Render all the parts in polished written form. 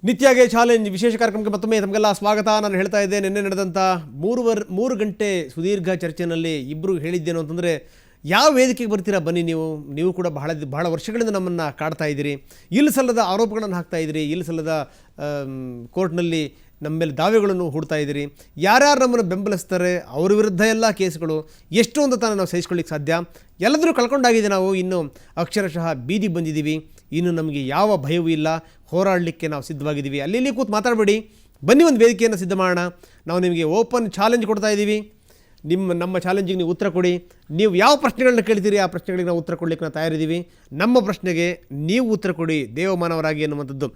ನಿತ್ಯಾಗೆ challenge ವಿಶೇಷ ಕಾರ್ಯಕ್ರಮಕ್ಕೆ ಮತ್ತೊಮ್ಮೆ ತಮಗೆಲ್ಲ ಸ್ವಾಗತ. ನಾನು ಹೇಳ್ತಾ ಇದ್ದೆ, ನಿನ್ನೆ ನಡೆದಂಥ 3 ಗಂಟೆ ಸುದೀರ್ಘ ಚರ್ಚೆಯಲ್ಲಿ ಇಬ್ಬರು ಹೇಳಿದ್ದೇನು ಅಂತಂದರೆ, ಯಾವ ವೇದಿಕೆಗೆ ಬರ್ತೀರಾ ಬನ್ನಿ, ನೀವು ಕೂಡ ಬಹಳ ವರ್ಷಗಳಿಂದ ನಮ್ಮನ್ನು ಕಾಡ್ತಾ ಇದ್ದೀರಿ, ಇಲ್ಲಿ ಸಲ್ಲದ ಆರೋಪಗಳನ್ನು ಹಾಕ್ತಾ ಇದ್ದೀರಿ, ಇಲ್ಲಿ ಸಲ್ಲದ ಕೋರ್ಟ್ನಲ್ಲಿ ನಮ್ಮ ಮೇಲೆ ದಾವೆಗಳನ್ನು ಹೂಡ್ತಾ ಇದ್ದೀರಿ, ಯಾರ್ಯಾರು ನಮ್ಮನ್ನು ಬೆಂಬಲಿಸ್ತಾರೆ ಅವರ ವಿರುದ್ಧ ಎಲ್ಲ ಕೇಸ್ಗಳು, ಎಷ್ಟು ಅಂತ ತಾನು ನಾವು ಸಹಿಸ್ಕೊಳ್ಳಿಕ್ಕೆ ಸಾಧ್ಯ, ಎಲ್ಲದರೂ ಕಳ್ಕೊಂಡಾಗಿದೆ, ನಾವು ಇನ್ನು ಅಕ್ಷರಶಃ ಬೀದಿ ಬಂದಿದ್ದೀವಿ, ಇನ್ನು ನಮಗೆ ಯಾವ ಭಯವೂ ಇಲ್ಲ, ಹೋರಾಡಲಿಕ್ಕೆ ನಾವು ಸಿದ್ಧವಾಗಿದ್ದೀವಿ, ಅಲ್ಲಿ ಕೂತು ಮಾತಾಡಬೇಡಿ, ಬನ್ನಿ ಒಂದು ವೇದಿಕೆಯನ್ನು ಸಿದ್ಧ ಮಾಡೋಣ, ನಾವು ನಿಮಗೆ ಓಪನ್ ಚಾಲೆಂಜ್ ಕೊಡ್ತಾ ಇದ್ದೀವಿ, ನಮ್ಮ ಚಾಲೆಂಜಿಗೆ ನೀವು ಉತ್ತರ ಕೊಡಿ, ನೀವು ಯಾವ ಪ್ರಶ್ನೆಗಳನ್ನ ಕೇಳ್ತೀರಿ ಆ ಪ್ರಶ್ನೆಗಳಿಗೆ ನಾವು ಉತ್ತರ ಕೊಡಲಿಕ್ಕೆ ನಾವು ತಯಾರಿದ್ದೀವಿ, ನಮ್ಮ ಪ್ರಶ್ನೆಗೆ ನೀವು ಉತ್ತರ ಕೊಡಿ ದೇವಮಾನವರಾಗಿ ಅನ್ನುವಂಥದ್ದು.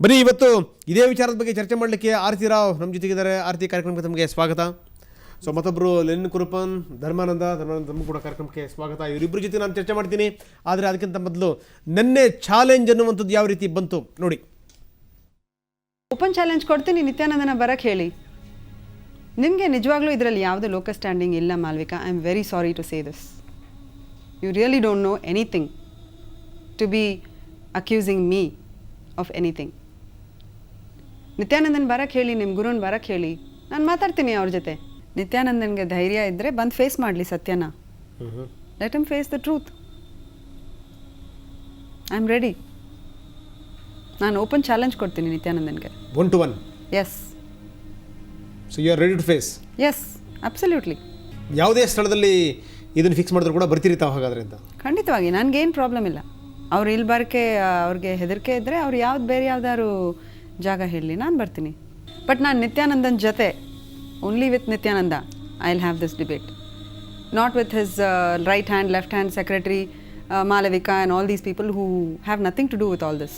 ಬನ್ನಿ, ಇವತ್ತು ಇದೇ ವಿಚಾರದ ಬಗ್ಗೆ ಚರ್ಚೆ ಮಾಡಲಿಕ್ಕೆ ಆರತಿ ರಾವ್ ನಮ್ಮ ಜೊತೆಗಿದ್ದಾರೆ. ಆರತಿ, ಕಾರ್ಯಕ್ರಮಕ್ಕೆ ತಮಗೆ ಸ್ವಾಗತ. ಸೊ ಮತ್ತೊಬ್ಬರು ಲೆನಿನ್ ಕುರುಪನ್, ಧರ್ಮಾನಂದ ತಮ್ಮ ಕೂಡ ಕಾರ್ಯಕ್ರಮಕ್ಕೆ ಸ್ವಾಗತ. ಇವರಿಬ್ಬರ ಜೊತೆ ನಾನು ಚರ್ಚೆ ಮಾಡ್ತೀನಿ. ಆದರೆ ಅದಕ್ಕಿಂತ ಮೊದಲು ನೆನ್ನೆ ಚಾಲೆಂಜ್ ಅನ್ನುವಂಥದ್ದು ಯಾವ ರೀತಿ ಬಂತು ನೋಡಿ. ಓಪನ್ ಚಾಲೆಂಜ್ ಕೊಡ್ತೀನಿ, ನಿತ್ಯಾನಂದನ ಬರಕ್ಕೆ ಹೇಳಿ. ನಿಮಗೆ ನಿಜವಾಗ್ಲೂ ಇದರಲ್ಲಿ ಯಾವುದೇ ಲೋಕಲ್ ಸ್ಟ್ಯಾಂಡಿಂಗ್ ಇಲ್ಲ Malvika. I am very sorry to say this. You really don't know anything to be accusing me of anything. Nithyanandan ಬರಕ್ಕೆ ಹೇಳಿ, ನಿಮ್ಮ ಗುರುನ್ ಬರಕ್ಕೆ ಹೇಳಿ, ನಾನು ಮಾತಾಡ್ತೀನಿ ಅವ್ರ ಜೊತೆ. ನಿತ್ಯಾನಂದನ್ಗೆ ಧೈರ್ಯ ಇದ್ದರೆ ಬಂದು ಫೇಸ್ ಮಾಡಲಿ ಸತ್ಯನ. Let him face the truth. I am ready. ನಾನು ಓಪನ್ ಚಾಲೆಂಜ್ ಕೊಡ್ತೀನಿ ನಿತ್ಯಾನಂದನ್ಗೆ. 1 to 1. Yes. So you are ready to face? Yes, absolutely. ಯಾವುದೇ ಸ್ಥಳದಲ್ಲಿ ಇದನ್ನು ಫಿಕ್ಸ್ ಮಾಡಿದ್ರು ಕೂಡ ಬರ್ತೀರಿ ತಾವು ಹಾಗಾದ್ರೆ ಅಂತ? ಖಂಡಿತವಾಗಿ, ನನಗೇನು ಪ್ರಾಬ್ಲಮ್ ಇಲ್ಲ. ಅವ್ರು ಇಲ್ಲಿ ಬರೋಕ್ಕೆ ಅವ್ರಿಗೆ ಹೆದರಿಕೆ ಇದ್ದರೆ ಅವ್ರು ಬೇರೆ ಯಾವ್ದಾದ್ರು ಜಾಗ ಹೇಳಲಿ, ನಾನು ಬರ್ತೀನಿ. ಬಟ್ ನಾನು ನಿತ್ಯಾನಂದನ್ ಜೊತೆ, only with Nithyananda I will have this debate, not with his right hand, left hand secretary Malavika and all these people who have nothing to do with all this.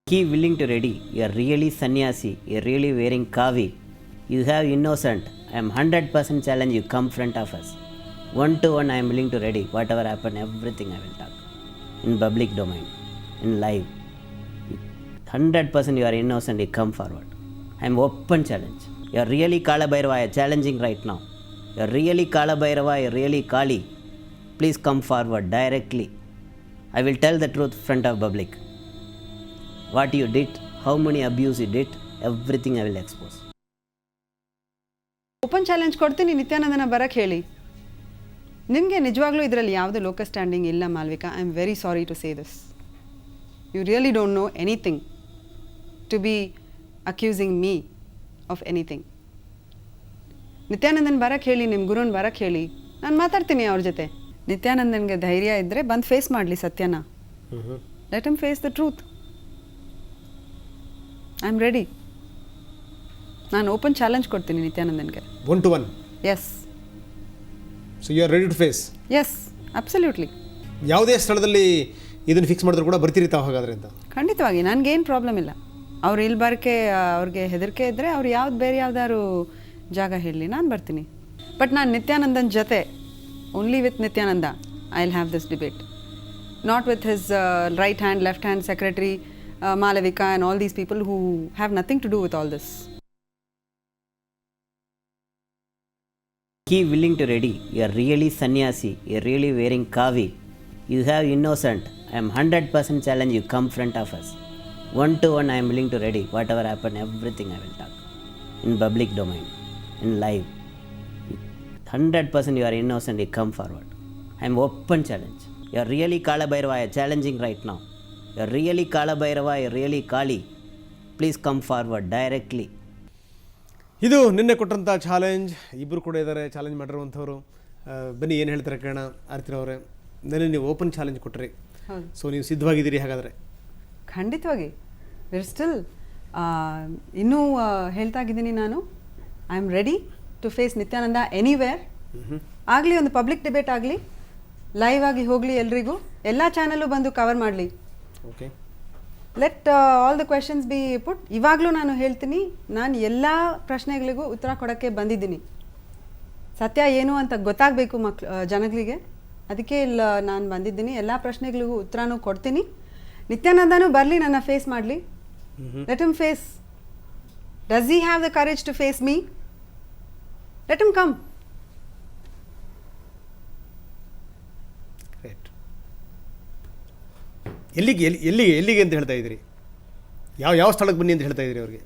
He willing to ready. You are really sannyasi. You are really wearing kavi. You have innocent. I am 100% challenge. You come front of us. 1 to 1 I am willing to ready. Whatever happen, everything I will talk. In public domain. In live. 100% you are innocent. You come forward. I am open challenge. You are really Kala Bhairava. I am challenging right now. You are really Kala Bhairava. You are really Kali. Please come forward directly. I will tell the truth front of public. What you did, how many abuse you did, everything I will expose. Open challenge ಕೊಡ್ತೀನಿ, ನಿತ್ಯಾನಂದನ ಬರಕ್ಕೆ ಹೇಳಿ. ನಿಮಗೆ ನಿಜವಾಗ್ಲೂ ಇದರಲ್ಲಿ ಯಾವುದೇ local standing ಇಲ್ಲ Malvika. I am very sorry to say this. You really don't know anything to be accusing me of anything. Nithyanandan ಬರಕ್ಕೆ ಹೇಳಿ, ನಿಮ್ಮ ಗುರುನ್ ಬರಕ್ಕೆ ಹೇಳಿ, ನಾನು ಮಾತಾಡ್ತೀನಿ ಅವ್ರ ಜೊತೆ. ನಿತ್ಯಾನಂದನ್ಗೆ ಧೈರ್ಯ ಇದ್ದರೆ ಬಂದು ಫೇಸ್ ಮಾಡಲಿ ಸತ್ಯನ. Let him face the truth. I am ready. ನಾನು ಓಪನ್ ಚಾಲೆಂಜ್ ಕೊಡ್ತೀನಿ ನಿತ್ಯಾನಂದನ್ಗೆ. 1 to 1. Yes. So you are ready to face? Yes, absolutely. ಯಾವುದೇ ಸ್ಥಳದಲ್ಲಿ ಇದನ್ನು ಫಿಕ್ಸ್ ಮಾಡಿದ್ರು ಕೂಡ ಬರ್ತೀರಿ ತಾವು ಹಾಗಾದ್ರೆ ಅಂತ? ಖಂಡಿತವಾಗಿ, ನನಗೇನು ಪ್ರಾಬ್ಲಮ್ ಇಲ್ಲ. ಅವ್ರು ಇಲ್ಲಿ ಬರೋಕ್ಕೆ ಅವ್ರಿಗೆ ಹೆದರಿಕೆ ಇದ್ದರೆ ಅವ್ರು ಬೇರೆ ಯಾವ್ದಾದ್ರು ಜಾಗ ಹೇಳಲಿ, ನಾನು ಬರ್ತೀನಿ. ಬಟ್ ನಾನು ನಿತ್ಯಾನಂದನ್ ಜೊತೆ, only with Nithyananda I will have this debate, not with his right hand, left hand secretary Malavika and all these people who have nothing to do with all this. He willing to ready. You are really sannyasi. You are really wearing kavi. You have innocent. I am 100% challenge. You come front of us. 1 to 1 I am willing to ready. Whatever happen, everything I will talk. In public domain. In live. 100% you are innocent. You come forward. I am open challenge. You are really Kala Bhairava. I am challenging right now. You are really Kala Bhairava, you are really Kali. Please come forward directly. ಇದು ನಿನ್ನೆ ಕೊಟ್ಟಂಥ challenge. ಇಬ್ಬರು ಕೂಡ ಇದ್ದಾರೆ challenge ಮಾಡಿರುವಂಥವ್ರು. ಬನ್ನಿ, ಏನು ಹೇಳ್ತಾರೆ ಕೇಳೋಣ. ಆರ್ತಿ ಅವರೇ, ನೆನ್ನೆ ನೀವು ಓಪನ್ ಚಾಲೆಂಜ್ ಕೊಟ್ಟರಿ. ಸೊ ನೀವು ಸಿದ್ಧವಾಗಿದ್ದೀರಿ ಹಾಗಾದರೆ? ಖಂಡಿತವಾಗಿ. ವಿರ್ ಸ್ಟಿಲ್ ಇನ್ನೂ ಹೇಳ್ತಾ ಇದ್ದೀನಿ ನಾನು. I am ready to face Nithyananda anywhere. ಆಗಲಿ, ಒಂದು ಪಬ್ಲಿಕ್ ಡಿಬೇಟ್ ಆಗಲಿ, ಲೈವ್ ಆಗಿ ಹೋಗಲಿ, ಎಲ್ರಿಗೂ ಎಲ್ಲ ಚಾನಲ್ಲು ಬಂದು ಕವರ್ ಮಾಡಲಿ. Okay, let all the questions be put. ಇವಾಗಲೂ ನಾನು ಹೇಳ್ತೀನಿ, ನಾನು ಎಲ್ಲ ಪ್ರಶ್ನೆಗಳಿಗೂ ಉತ್ತರ ಕೊಡೋಕ್ಕೆ ಬಂದಿದ್ದೀನಿ. ಸತ್ಯ ಏನು ಅಂತ ಗೊತ್ತಾಗಬೇಕು ಜನಗಳಿಗೆ, ಅದಕ್ಕೆ ಇಲ್ಲ ನಾನು ಬಂದಿದ್ದೀನಿ. ಎಲ್ಲ ಪ್ರಶ್ನೆಗಳಿಗೂ ಉತ್ತರನೂ ಕೊಡ್ತೀನಿ. ನಿತ್ಯಾನಂದನೂ ಬರಲಿ, ನನ್ನ ಫೇಸ್ ಮಾಡಲಿ. Let him face. Does he have the courage to face me? Let him come. ಎಲ್ಲಿಗೆ ಅಂತ ಹೇಳ್ತಾ ಇದ್ದೀರಿ? ಯಾವ ಸ್ಥಳಕ್ಕೆ ಬನ್ನಿ ಅಂತ ಹೇಳ್ತಾ ಇದ್ದೀರಿ ಅವ್ರಿಗೆ?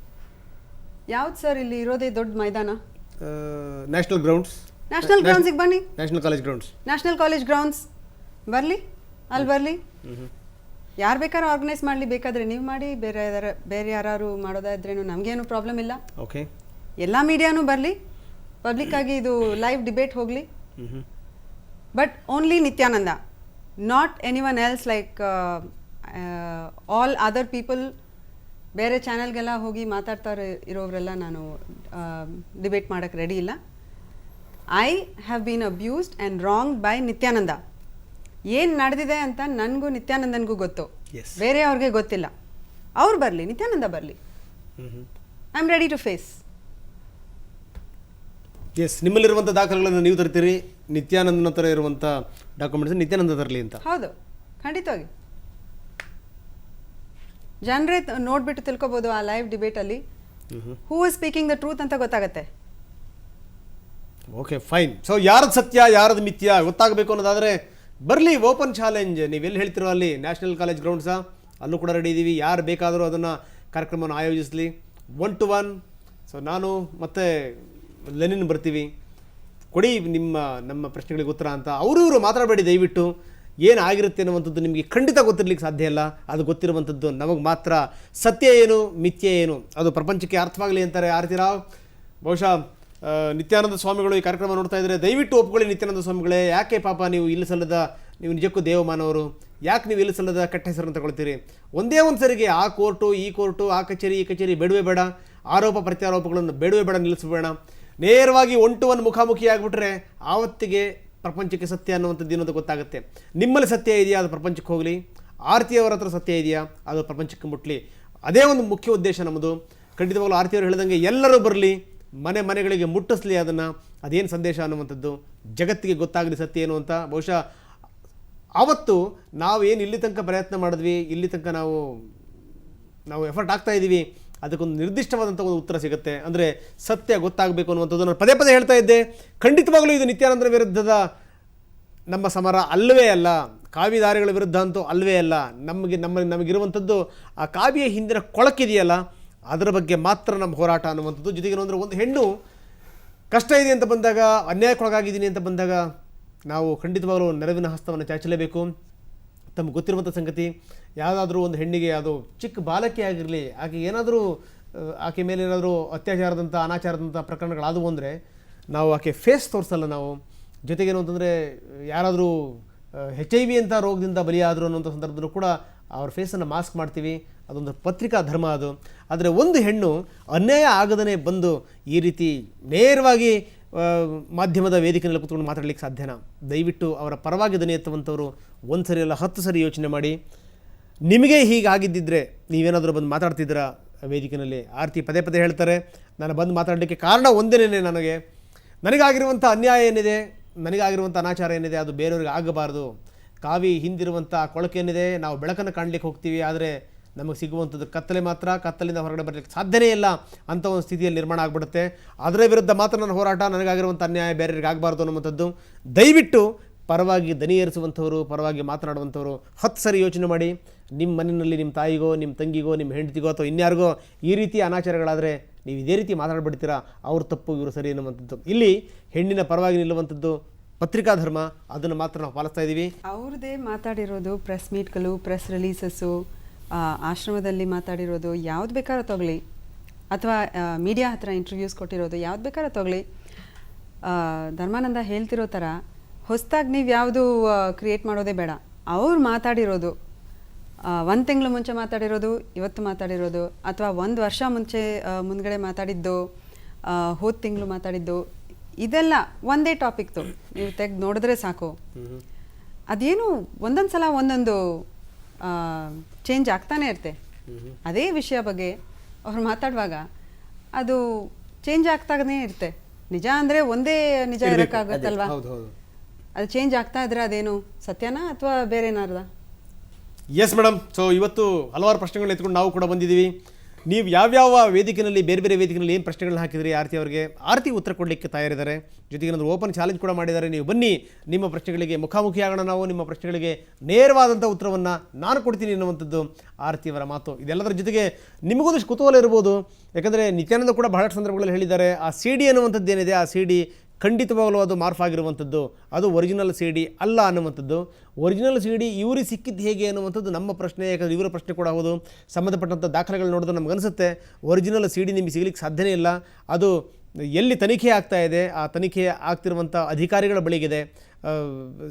ಯಾವ್ದು ಸರ್ ಇಲ್ಲಿ ಇರೋದೇ ದೊಡ್ಡ ಮೈದಾನ? National grounds. ನ್ಯಾಷನಲ್ ಗ್ರೌಂಡ್ಸಿಗೆ ಬನ್ನಿ. National college grounds. National college grounds ಬರಲಿ, ಅಲ್ಲಿ ಬರಲಿ. ಯಾರು ಬೇಕಾದ್ರೂ ಆರ್ಗನೈಸ್ ಮಾಡಲಿ, ಬೇಕಾದರೆ ನೀವು ಮಾಡಿ, ಬೇರೆ ಯಾರು ಮಾಡೋದಾದ್ರೇನು ನಮಗೇನು ಪ್ರಾಬ್ಲಮ್ ಇಲ್ಲ. ಓಕೆ. ಎಲ್ಲ ಮೀಡಿಯಾನೂ ಬರಲಿ, ಪಬ್ಲಿಕ್ಕಾಗಿ ಇದು ಲೈವ್ ಡಿಬೇಟ್ ಹೋಗಲಿ. But only Nithyananda, not any one else. Like all other people ಬೇರೆ ಚಾನೆಲ್ಗೆಲ್ಲ ಹೋಗಿ ಮಾತಾಡ್ತಾರೆ ಇರೋರೆಲ್ಲ ನಾನು ಡಿಬೇಟ್ ಮಾಡೋಕ್ಕೆ ರೆಡಿ ಇಲ್ಲ. I have been abused and wronged by Nithyananda. ಏನು ನಡೆದಿದೆ ಅಂತ ನನಗೂ ನಿತ್ಯಾನಂದನಿಗೂ ಗೊತ್ತು, ಬೇರೆ ಅವ್ರಿಗೆ ಗೊತ್ತಿಲ್ಲ. ಅವ್ರು ಬರಲಿ, ನಿತ್ಯಾನಂದ ಬರಲಿ. I am ready to face. Yes, ನಿಮ್ಮಲ್ಲಿರುವಂಥ ದಾಖಲೆಗಳನ್ನು ನೀವು ತರ್ತೀರಿ, ನಿತ್ಯಾನಂದನ ಹತ್ರ ಇರುವಂಥ ಡಾಕ್ಯುಮೆಂಟ್ಸ್ ನಿತ್ಯಾನಂದ ತರಲಿ ಅಂತ? ಹೌದು, ಖಂಡಿತವಾಗಿ. ಜನರೇ ನೋಡ್ಬಿಟ್ಟು ತಿಳ್ಕೊಬೋದು ಆ ಲೈವ್ ಡಿಬೇಟಲ್ಲಿ who is speaking the truth ಅಂತ ಗೊತ್ತಾಗತ್ತೆ. Okay, fine. ಸೊ ಯಾರದು ಸತ್ಯ ಯಾರದು ಮಿಥ್ಯ ಗೊತ್ತಾಗಬೇಕು ಅನ್ನೋದಾದರೆ ಬರಲಿ, ಓಪನ್ ಚಾಲೆಂಜ್. ನೀವೆಲ್ಲಿ ಹೇಳ್ತಿರೋ ಅಲ್ಲಿ ನ್ಯಾಷನಲ್ ಕಾಲೇಜ್ ಗ್ರೌಂಡ್ಸಾ, ಅಲ್ಲೂ ಕೂಡ ರೆಡಿ ಇದ್ದೀವಿ. ಯಾರು ಬೇಕಾದರೂ ಅದನ್ನು ಕಾರ್ಯಕ್ರಮವನ್ನು ಆಯೋಜಿಸಲಿ 1 to 1. ಸೊ ನಾನು ಮತ್ತು ಲೆನಿನ್ ಬರ್ತೀವಿ, ಕೊಡಿ ನಮ್ಮ ಪ್ರಶ್ನೆಗಳಿಗೆ ಉತ್ತರ ಅಂತ. ಅವರು ಮಾತಾಡಬೇಡಿ ದಯವಿಟ್ಟು. ಏನಾಗಿರುತ್ತೆ ಅನ್ನುವಂಥದ್ದು ನಿಮಗೆ ಖಂಡಿತ ಗೊತ್ತಿರಲಿಕ್ಕೆ ಸಾಧ್ಯ ಇಲ್ಲ. ಅದು ಗೊತ್ತಿರುವಂಥದ್ದು ನಮಗೆ ಮಾತ್ರ. ಸತ್ಯ ಏನು ಮಿಥ್ಯ ಏನು ಅದು ಪ್ರಪಂಚಕ್ಕೆ ಅರ್ಥವಾಗಲಿ ಅಂತಾರೆ ಆರತಿ ರಾವ್. ಬಹುಶಃ ನಿತ್ಯಾನಂದ ಸ್ವಾಮಿಗಳು ಈ ಕಾರ್ಯಕ್ರಮ ನೋಡ್ತಾ ಇದ್ದರೆ ದಯವಿಟ್ಟು ಒಪ್ಕೊಳ್ಳಿ ನಿತ್ಯಾನಂದ ಸ್ವಾಮಿಗಳೇ. ಯಾಕೆ ಪಾಪ ನೀವು ಇಲ್ಲಿ ಸಲ್ಲದ, ನೀವು ನಿಜಕ್ಕೂ ದೇವಮಾನವರು, ಯಾಕೆ ನೀವು ಇಲ್ಲಿ ಸಲ್ಲದ ಕೆಟ್ಟ ಹೆಸರನ್ನು ತಗೊಳ್ತೀರಿ? ಒಂದೇ ಒಂದು ಸರಿಗೆ ಆ ಕೋರ್ಟು ಈ ಕೋರ್ಟು, ಆ ಕಚೇರಿ ಈ ಕಚೇರಿ ಬೇಡವೇ ಬೇಡ. ಆರೋಪ ಪ್ರತ್ಯಾರೋಪಗಳನ್ನು ಬೇಡವೇ ಬೇಡ, ನಿಲ್ಲಿಸಬೇಡ. ನೇರವಾಗಿ 1 to 1 ಮುಖಾಮುಖಿ ಆಗಿಬಿಟ್ರೆ ಆವತ್ತಿಗೆ ಪ್ರಪಂಚಕ್ಕೆ ಸತ್ಯ ಅನ್ನುವಂಥದ್ದು ಏನಂತ ಗೊತ್ತಾಗುತ್ತೆ. ನಿಮ್ಮಲ್ಲಿ ಸತ್ಯ ಇದೆಯಾ, ಅದು ಪ್ರಪಂಚಕ್ಕೆ ಹೋಗಲಿ. ಆರತಿಯವರ ಹತ್ರ ಸತ್ಯ ಇದೆಯಾ, ಅದು ಪ್ರಪಂಚಕ್ಕೆ ಮುಟ್ಟಲಿ. ಅದೇ ಒಂದು ಮುಖ್ಯ ಉದ್ದೇಶ ನಮ್ಮದು. ಖಂಡಿತವಾಗಲೂ ಆರತಿಯವರು ಹೇಳಿದಂಗೆ ಎಲ್ಲರೂ ಬರಲಿ, ಮನೆಗಳಿಗೆ ಮುಟ್ಟಿಸ್ಲಿ ಅದನ್ನು. ಅದೇನು ಸಂದೇಶ ಅನ್ನುವಂಥದ್ದು ಜಗತ್ತಿಗೆ ಗೊತ್ತಾಗಲಿ ಸತ್ಯ ಏನು ಅಂತ. ಬಹುಶಃ ಆವತ್ತು ನಾವು ಏನು ಇಲ್ಲಿ ತನಕ ಪ್ರಯತ್ನ ಮಾಡಿದ್ವಿ, ಇಲ್ಲಿ ತನಕ ನಾವು ಎಫರ್ಟ್ ಆಗ್ತಾ ಇದ್ದೀವಿ, ಅದಕ್ಕೊಂದು ನಿರ್ದಿಷ್ಟವಾದಂಥ ಒಂದು ಉತ್ತರ ಸಿಗುತ್ತೆ. ಅಂದರೆ ಸತ್ಯ ಗೊತ್ತಾಗಬೇಕು ಅನ್ನುವಂಥದ್ದು ನಾನು ಪದೇ ಪದೇ ಹೇಳ್ತಾ ಇದ್ದೆ. ಖಂಡಿತವಾಗಲೂ ಇದು ನಿತ್ಯಾನಂದರ ವಿರುದ್ಧದ ನಮ್ಮ ಸಮರ ಅಲ್ಲವೇ ಅಲ್ಲ, ಕಾವಿದಾರಿಗಳ ವಿರುದ್ಧ ಅಂತೂ ಅಲ್ಲವೇ ಅಲ್ಲ. ನಮಗಿರುವಂಥದ್ದು ಆ ಕಾವಿಯ ಹಿಂದಿನ ಕೊಳಕಿದೆಯಲ್ಲ, ಅದರ ಬಗ್ಗೆ ಮಾತ್ರ ನಮ್ಮ ಹೋರಾಟ ಅನ್ನುವಂಥದ್ದು. ಜೊತೆಗೆ ಅಂದರೆ ಒಂದು ಹೆಣ್ಣು ಕಷ್ಟ ಇದೆ ಅಂತ ಬಂದಾಗ, ಅನ್ಯಾಯಕ್ಕೊಳಗಾಗಿದ್ದೀನಿ ಅಂತ ಬಂದಾಗ ನಾವು ಖಂಡಿತವಾಗಲೂ ನೆರವಿನ ಹಸ್ತವನ್ನು ಚಾಚಲೇಬೇಕು. ತಮಗೆ ಗೊತ್ತಿರುವಂಥ ಸಂಗತಿ, ಯಾವುದಾದ್ರೂ ಒಂದು ಹೆಣ್ಣಿಗೆ, ಅದು ಚಿಕ್ಕ ಬಾಲಕಿ ಆಗಿರಲಿ, ಆಕೆ ಮೇಲೆ ಏನಾದರೂ ಅತ್ಯಾಚಾರದಂಥ ಅನಾಚಾರದಂಥ ಪ್ರಕರಣಗಳಾದವು ಅಂದರೆ ನಾವು ಆಕೆ ಫೇಸ್ ತೋರಿಸಲ್ಲ ನಾವು. ಜೊತೆಗೇನು ಅಂತಂದರೆ ಯಾರಾದರೂ HIV ಅಂತ ರೋಗದಿಂದ ಬಲಿಯಾದರು ಅನ್ನೋಂಥ ಸಂದರ್ಭದಲ್ಲೂ ಕೂಡ ಅವ್ರ ಫೇಸನ್ನು ಮಾಸ್ಕ್ ಮಾಡ್ತೀವಿ. ಅದೊಂದು ಪತ್ರಿಕಾ ಧರ್ಮ ಅದು. ಆದರೆ ಒಂದು ಹೆಣ್ಣು ಅನ್ಯಾಯ ಆಗದೇ ಬಂದು ಈ ರೀತಿ ನೇರವಾಗಿ ಮಾಧ್ಯಮದ ವೇದಿಕೆಯಲ್ಲಿ ಕೂತ್ಕೊಂಡು ಮಾತಾಡಲಿಕ್ಕೆ ಸಾಧ್ಯನಾ? ದಯವಿಟ್ಟು ಅವರ ಪರವಾಗಿ ದನಿ ಎತ್ತುವಂಥವರು 1 ಸರಿ ಅಲ್ಲ 10 ಸರಿ ಯೋಚನೆ ಮಾಡಿ. ನಿಮಗೆ ಹೀಗಾಗಿದ್ದಿದ್ರೆ ನೀವೇನಾದರೂ ಬಂದು ಮಾತಾಡ್ತಿದ್ದೀರಾ ವೇದಿಕೆಯಲ್ಲಿ? ಆರತಿ ಪದೇ ಪದೇ ಹೇಳ್ತಾರೆ, ನಾನು ಬಂದು ಮಾತಾಡಲಿಕ್ಕೆ ಕಾರಣ ಒಂದೇನೇ, ನನಗಾಗಿರುವಂಥ ಅನ್ಯಾಯ ಏನಿದೆ, ನನಗಾಗಿರುವಂಥ ಅನಾಚಾರ ಏನಿದೆ ಅದು ಬೇರೆಯವ್ರಿಗೆ ಆಗಬಾರ್ದು. ಕಾವಿ ಹಿಂದಿರುವಂಥ ಕೊಳಕೇನಿದೆ, ನಾವು ಬೆಳಕನ್ನು ಕಾಣಲಿಕ್ಕೆ ಹೋಗ್ತೀವಿ, ಆದರೆ ನಮಗೆ ಸಿಗುವಂಥದ್ದು ಕತ್ತಲೆ ಮಾತ್ರ. ಕತ್ತಲಿಂದ ಹೊರಗಡೆ ಬರಲಿಕ್ಕೆ ಸಾಧ್ಯನೇ ಇಲ್ಲ ಅಂತ ಒಂದು ಸ್ಥಿತಿಯಲ್ಲಿ ನಿರ್ಮಾಣ ಆಗಿಬಿಡುತ್ತೆ. ಅದರ ವಿರುದ್ಧ ಮಾತ್ರ ನನ್ನ ಹೋರಾಟ. ನನಗಾಗಿರುವಂಥ ಅನ್ಯಾಯ ಬೇರೆಯವ್ರಿಗೆ ಆಗಬಾರ್ದು ಅನ್ನುವಂಥದ್ದು. ದಯವಿಟ್ಟು ಪರವಾಗಿ ದನಿ ಏರಿಸುವಂಥವರು, ಪರವಾಗಿ ಮಾತನಾಡುವಂಥವರು 10 ಸರಿ ಯೋಚನೆ ಮಾಡಿ. ನಿಮ್ಮ ಮನೆಯಲ್ಲಿ ನಿಮ್ಮ ತಾಯಿಗೋ, ನಿಮ್ಮ ತಂಗಿಗೋ, ನಿಮ್ಮ ಹೆಂಡತಿಗೋ ಅಥವಾ ಇನ್ಯಾರಿಗೋ ಈ ರೀತಿ ಅನಾಚಾರಗಳಾದರೆ ನೀವು ಇದೇ ರೀತಿ ಮಾತಾಡ್ಬಿಡ್ತೀರಾ, ಅವ್ರ ತಪ್ಪು ಇವರು ಸರಿ ಅನ್ನುವಂಥದ್ದು. ಇಲ್ಲಿ ಹೆಣ್ಣಿನ ಪರವಾಗಿ ನಿಲ್ಲುವಂಥದ್ದು ಪತ್ರಿಕಾ ಧರ್ಮ, ಅದನ್ನು ಮಾತ್ರ ನಾವು ಪಾಲಿಸ್ತಾ ಇದ್ದೀವಿ. ಅವ್ರದ್ದೇ ಮಾತಾಡಿರೋದು ಪ್ರೆಸ್ ಮೀಟ್ಗಳು, ಪ್ರೆಸ್ ರಿಲೀಸಸ್ಸು, ಆಶ್ರಮದಲ್ಲಿ ಮಾತಾಡಿರೋದು ಯಾವ್ದು ಬೇಕಾದ್ರೂ ತಗೊಳ್ಳಿ, ಅಥವಾ ಮೀಡಿಯಾ ಹತ್ರ ಇಂಟರ್ವ್ಯೂಸ್ ಕೊಟ್ಟಿರೋದು ಯಾವ್ದು ಬೇಕಾದ್ರೂ ತಗೊಳ್ಳಿ. ಧರ್ಮಾನಂದ ಹೇಳ್ತಿರೋ ಥರ ಹೊಸದಾಗಿ ನೀವು ಯಾವುದು ಕ್ರಿಯೇಟ್ ಮಾಡೋದೇ ಬೇಡ. ಅವ್ರು ಮಾತಾಡಿರೋದು 1 ತಿಂಗಳು ಮುಂಚೆ ಮಾತಾಡಿರೋದು, ಇವತ್ತು ಮಾತಾಡಿರೋದು, ಅಥವಾ 1 ವರ್ಷ ಮುಂದ್ಗಡೆ ಮಾತಾಡಿದ್ದು, ಹೋದ ತಿಂಗಳು ಮಾತಾಡಿದ್ದು, ಇದೆಲ್ಲ ಒಂದೇ ಟಾಪಿಕ್ತು. ನೀವು ತೆಗೆದು ನೋಡಿದ್ರೆ ಸಾಕು. ಅದೇನು ಒಂದೊಂದು ಸಲ ಒಂದೊಂದು ಚೇಂಜ್ ಆಗ್ತಾನೆ ಇರುತ್ತೆ. ಅದೇ ವಿಷಯ ಬಗ್ಗೆ ಅವ್ರು ಮಾತಾಡುವಾಗ ಅದು ಚೇಂಜ್ ಆಗ್ತಾನೇ ಇರುತ್ತೆ. ನಿಜ ಅಂದರೆ ಒಂದೇ ನಿಜ ಇರೋಕ್ಕಾಗುತ್ತಲ್ವಾ? ಅದು ಚೇಂಜ್ ಆಗ್ತಾ ಇದ್ರೆ ಅದೇನು ಸತ್ಯನಾ ಅಥವಾ ಬೇರೆ ಏನಾರ್ದ? Yes madam. ಸೊ ಇವತ್ತು ಹಲವಾರು ಪ್ರಶ್ನೆಗಳನ್ನ ಎತ್ಕೊಂಡು ನಾವು ಕೂಡ ಬಂದಿದ್ದೀವಿ. ನೀವು ಯಾವ್ಯಾವ ವೇದಿಕೆಯಲ್ಲಿ ಬೇರೆ ಬೇರೆ ವೇದಿಕೆಯಲ್ಲಿ ಏನು ಪ್ರಶ್ನೆಗಳನ್ನ ಹಾಕಿದ್ರಿ ಆರತಿ ಅವರಿಗೆ, ಆರತಿ ಉತ್ತರ ಕೊಡಲಿಕ್ಕೆ ತಯಾರಿದ್ದಾರೆ. ಜೊತೆಗೆ ಏನಾದರೂ ಓಪನ್ ಚಾಲೆಂಜ್ ಕೂಡ ಮಾಡಿದ್ದಾರೆ. ನೀವು ಬನ್ನಿ, ನಿಮ್ಮ ಪ್ರಶ್ನೆಗಳಿಗೆ ಮುಖಾಮುಖಿ ಆಗೋಣ, ನಾವು ನಿಮ್ಮ ಪ್ರಶ್ನೆಗಳಿಗೆ ನೇರವಾದಂಥ ಉತ್ತರವನ್ನು ನಾನು ಕೊಡ್ತೀನಿ ಅನ್ನುವಂಥದ್ದು ಆರತಿಯವರ ಮಾತು. ಇದೆಲ್ಲದರ ಜೊತೆಗೆ ನಿಮಗೊಂದಷ್ಟು ಕುತೂಹಲ ಇರ್ಬೋದು, ಯಾಕಂದರೆ ನಿತ್ಯಾನಂದ ಕೂಡ ಬಹಳಷ್ಟು ಸಂದರ್ಭಗಳಲ್ಲಿ ಹೇಳಿದ್ದಾರೆ, ಆ ಸಿ ಡಿ ಅನ್ನುವಂಥದ್ದು ಏನಿದೆ, ಆ ಸಿ ಡಿ ಖಂಡಿತವಾಗಲೂ ಅದು ಮಾರ್ಫ್ ಆಗಿರುವಂಥದ್ದು, ಅದು ಒರಿಜಿನಲ್ ಸಿ ಡಿ ಅಲ್ಲ ಅನ್ನುವಂಥದ್ದು. ಒರಿಜಿನಲ್ ಸಿ ಡಿ ಇವ್ರಿಗೆ ಸಿಕ್ಕಿದ್ದು ಹೇಗೆ ಅನ್ನುವಂಥದ್ದು ನಮ್ಮ ಪ್ರಶ್ನೆ. ಯಾಕಂದರೆ ಇವರ ಪ್ರಶ್ನೆ ಕೂಡ ಹೌದು. ಸಂಬಂಧಪಟ್ಟಂಥ ದಾಖಲೆಗಳು ನೋಡಿದ್ರೆ ನಮಗನ್ಸುತ್ತೆ ಒರಿಜಿನಲ್ ಸಿ ಡಿ ನಿಮಗೆ ಸಿಗಲಿಕ್ಕೆ ಸಾಧ್ಯನೇ ಇಲ್ಲ. ಅದು ಎಲ್ಲಿ ತನಿಖೆ ಆಗ್ತಾ ಇದೆ, ಆ ತನಿಖೆ ಆಗ್ತಿರುವಂಥ ಅಧಿಕಾರಿಗಳ ಬಳಿಗಿದೆ,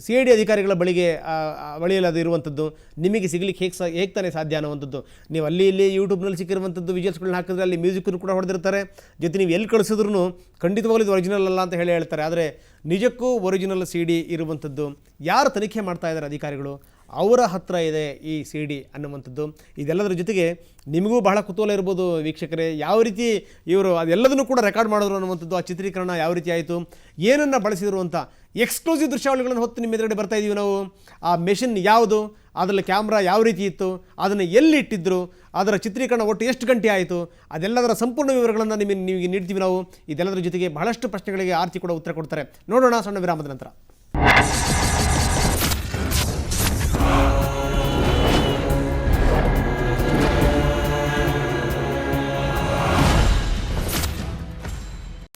ಸಿ ಐ ಡಿ ಅಧಿಕಾರಿಗಳ ಬಳಿಯಲ್ಲಿ ಅದು ಇರುವಂಥದ್ದು. ನಿಮಗೆ ಸಿಗಲಿಕ್ಕೆ ಹೇಗೆ ತಾನೇ ಸಾಧ್ಯ ಅನ್ನುವಂಥದ್ದು. ನೀವು ಅಲ್ಲಿ ಇಲ್ಲಿ ಯೂಟ್ಯೂಬ್ನಲ್ಲಿ ಸಿಕ್ಕಿರುವಂಥದ್ದು ವಿಜುವಲ್ಸ್ಗಳನ್ನ ಹಾಕಿದ್ರೆ ಅಲ್ಲಿ ಮ್ಯೂಸಿಕ್ಕನ್ನು ಕೂಡ ಹೊಡೆದಿರ್ತಾರೆ. ಜೊತೆ ನೀವು ಎಲ್ಲಿ ಕಳಿಸಿದ್ರು ಖಂಡಿತವಾಗ್ಲೂ ಇದು ಒರಿಜಿನಲ್ ಅಲ್ಲ ಅಂತ ಹೇಳ್ತಾರೆ. ಆದರೆ ನಿಜಕ್ಕೂ ಒರಿಜಿನಲ್ ಸಿ ಡಿ ಇರುವಂಥದ್ದು ಯಾರು ತನಿಖೆ ಮಾಡ್ತಾ ಇದ್ದಾರೆ ಅಧಿಕಾರಿಗಳು, ಅವರ ಹತ್ರ ಇದೆ ಈ ಸಿ ಡಿ ಅನ್ನುವಂಥದ್ದು. ಇದೆಲ್ಲದರ ಜೊತೆಗೆ ನಿಮಗೂ ಬಹಳ ಕುತೂಹಲ ಇರ್ಬೋದು ವೀಕ್ಷಕರೇ, ಯಾವ ರೀತಿ ಇವರು ಅದೆಲ್ಲದನ್ನು ಕೂಡ ರೆಕಾರ್ಡ್ ಮಾಡಿದ್ರು ಅನ್ನುವಂಥದ್ದು, ಆ ಚಿತ್ರೀಕರಣ ಯಾವ ರೀತಿ ಆಯಿತು, ಏನನ್ನು ಬಳಸಿದ್ರು ಅಂತ ಎಕ್ಸ್ಕ್ಲೂಸಿವ್ ದೃಶ್ಯಾವಳಿಗಳನ್ನು ಹೊತ್ತು ನಿಮ್ಮ ಎದುರುಗಡೆ ಬರ್ತಾ ಇದ್ದೀವಿ ನಾವು. ಆ ಮೆಷಿನ್ ಯಾವುದು, ಅದರಲ್ಲಿ ಕ್ಯಾಮ್ರಾ ಯಾವ ರೀತಿ ಇತ್ತು, ಅದನ್ನು ಎಲ್ಲಿ ಇಟ್ಟಿದ್ರು, ಅದರ ಚಿತ್ರೀಕರಣ ಒಟ್ಟು ಎಷ್ಟು ಗಂಟೆ ಆಯಿತು, ಅದೆಲ್ಲದರ ಸಂಪೂರ್ಣ ವಿವರಗಳನ್ನು ನಿಮಗೆ ನೀಡ್ತೀವಿ ನಾವು. ಇದೆಲ್ಲದರ ಜೊತೆಗೆ ಬಹಳಷ್ಟು ಪ್ರಶ್ನೆಗಳಿಗೆ ಆರ್ತಿ ಕೂಡ ಉತ್ತರ ಕೊಡ್ತಾರೆ. ನೋಡೋಣ ಸಣ್ಣ ವಿರಾಮದ ನಂತರ.